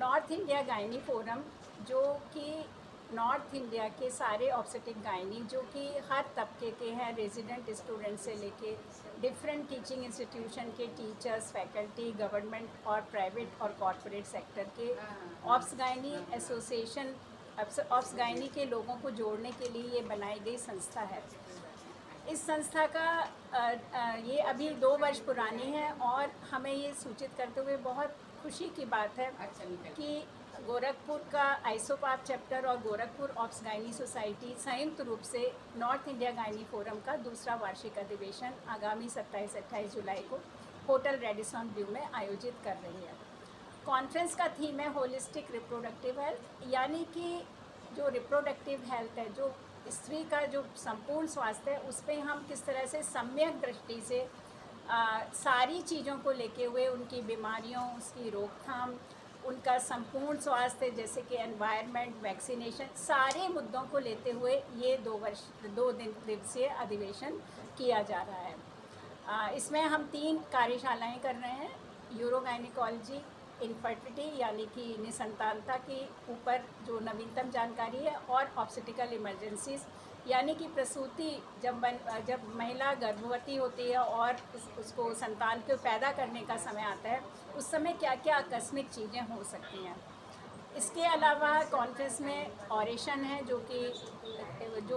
North India gynae forum, जो कि north India के सारे ऑब्स्टेटिक गायनी जो कि हर तबके के हैं, रेजिडेंट स्टूडेंट से लेके डिफरेंट टीचिंग इंस्टीट्यूशन के टीचर्स, फैकल्टी, गवर्नमेंट और प्राइवेट और कॉरपोरेट सेक्टर के obs gynae association, obs gynae के लोगों को जोड़ने के लिए ये बनाई गई संस्था है। इस संस्था का ये अभी 2 वर्ष पुरानी है और हमें ये सूचित करते हुए बहुत खुशी की बात है कि गोरखपुर का आइसोपाप चैप्टर और गोरखपुर ऑब्स गायनी सोसाइटी संयुक्त रूप से नॉर्थ इंडिया गायनी फोरम का दूसरा वार्षिक अधिवेशन आगामी 27-28 जुलाई को होटल रेडिसन ब्लू में आयोजित कर रही है। कॉन्फ्रेंस का थीम है होलिस्टिक रिप्रोडक्टिव हेल्थ, यानी कि जो रिप्रोडक्टिव हेल्थ है, जो स्त्री का जो संपूर्ण स्वास्थ्य है, उस पर हम किस तरह से सम्यक दृष्टि से सारी चीज़ों को लेके हुए उनकी बीमारियों, उसकी रोकथाम, उनका संपूर्ण स्वास्थ्य जैसे कि एनवायरनमेंट, वैक्सीनेशन, सारे मुद्दों को लेते हुए ये 2 दिवसीय अधिवेशन किया जा रहा है। इसमें हम 3 कार्यशालाएं कर रहे हैं। यूरोगाइनिकोलॉजी, इनफर्टिलिटी यानी कि निसंतानता के ऊपर जो नवीनतम जानकारी है, और ऑब्स्टेटिकल इमरजेंसीज यानी कि प्रसूति, जब महिला गर्भवती होती है और उसको संतान को पैदा करने का समय आता है, उस समय क्या क्या आकस्मिक चीज़ें हो सकती हैं। इसके अलावा कॉन्फ्रेंस में ऑरेशन है जो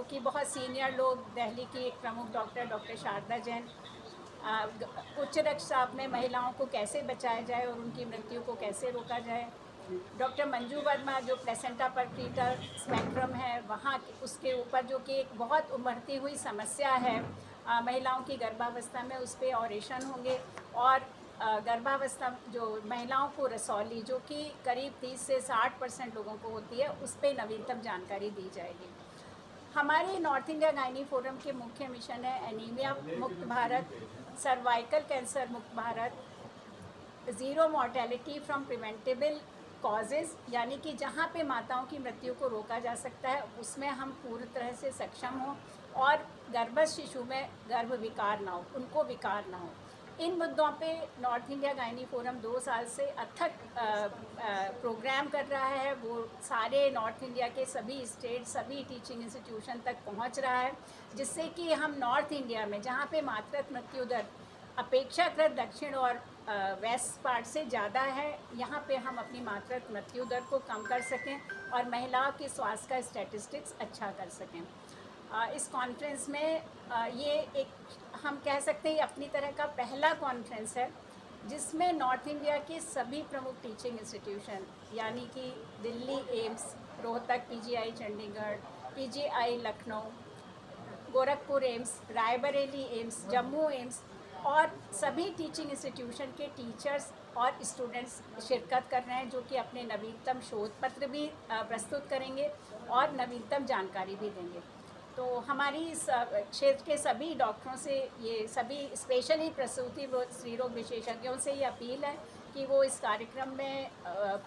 कि बहुत सीनियर लोग, दिल्ली की एक प्रमुख डॉक्टर शारदा जैन, उच्च रक्तचाप में महिलाओं को कैसे बचाया जाए और उनकी मृत्यु को कैसे रोका जाए। डॉक्टर मंजू वर्मा जो प्लेसेंटा परक्रीटर स्पेक्ट्रम है वहाँ उसके ऊपर, जो कि एक बहुत उभरती हुई समस्या है महिलाओं की गर्भावस्था में, उस पर ऑरेशन होंगे। और गर्भावस्था जो महिलाओं को रसौली, जो कि करीब 30 से 60% लोगों को होती है, उस पर नवीनतम जानकारी दी जाएगी। हमारे नॉर्थ इंडिया गायनी फोरम के मुख्य मिशन है एनीमिया मुक्त भारत, सर्वाइकल कैंसर मुक्त Bharat, zero mortality from preventable causes, यानी कि जहाँ पे माताओं की मृत्यु को रोका जा सकता है उसमें हम पूरी तरह से सक्षम हों, और गर्भस्थ शिशु में गर्भ विकार ना हो, उनको विकार ना हो। इन मुद्दों पे नॉर्थ इंडिया गायनी फोरम 2 साल से अथक प्रोग्राम कर रहा है। वो सारे नॉर्थ इंडिया के सभी स्टेट, सभी टीचिंग इंस्टीट्यूशन तक पहुंच रहा है, जिससे कि हम नॉर्थ इंडिया में, जहाँ पे मातृत्व मृत्यु दर अपेक्षाकृत दक्षिण और वेस्ट पार्ट से ज़्यादा है, यहाँ पे हम अपनी मातृत्व मृत्यु दर को कम कर सकें और महिलाओं के स्वास्थ्य का स्टैटिस्टिक्स अच्छा कर सकें। इस कॉन्फ्रेंस में ये एक, हम कह सकते हैं, अपनी तरह का पहला कॉन्फ्रेंस है जिसमें नॉर्थ इंडिया के सभी प्रमुख टीचिंग इंस्टीट्यूशन, यानी कि Delhi AIIMS, Rohtak PGI Chandigarh, PGI Lucknow, Gorakhpur AIIMS, Raebareli AIIMS, Jammu AIIMS और सभी टीचिंग इंस्टीट्यूशन के टीचर्स और स्टूडेंट्स शिरकत कर रहे हैं, जो कि अपने नवीनतम शोध पत्र भी प्रस्तुत करेंगे और नवीनतम जानकारी भी देंगे। तो हमारी इस क्षेत्र के सभी डॉक्टरों से, ये सभी स्पेशली प्रसूति स्त्री रोग विशेषज्ञों से ये अपील है कि वो इस कार्यक्रम में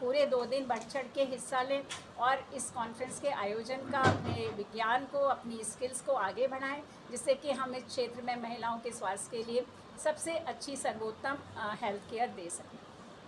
पूरे 2 दिन बढ़ चढ़ के हिस्सा लें और इस कॉन्फ्रेंस के आयोजन का, अपने विज्ञान को, अपनी स्किल्स को आगे बढ़ाएं, जिससे कि हम इस क्षेत्र में महिलाओं के स्वास्थ्य के लिए सबसे अच्छी सर्वोत्तम हेल्थ केयर दे सकें।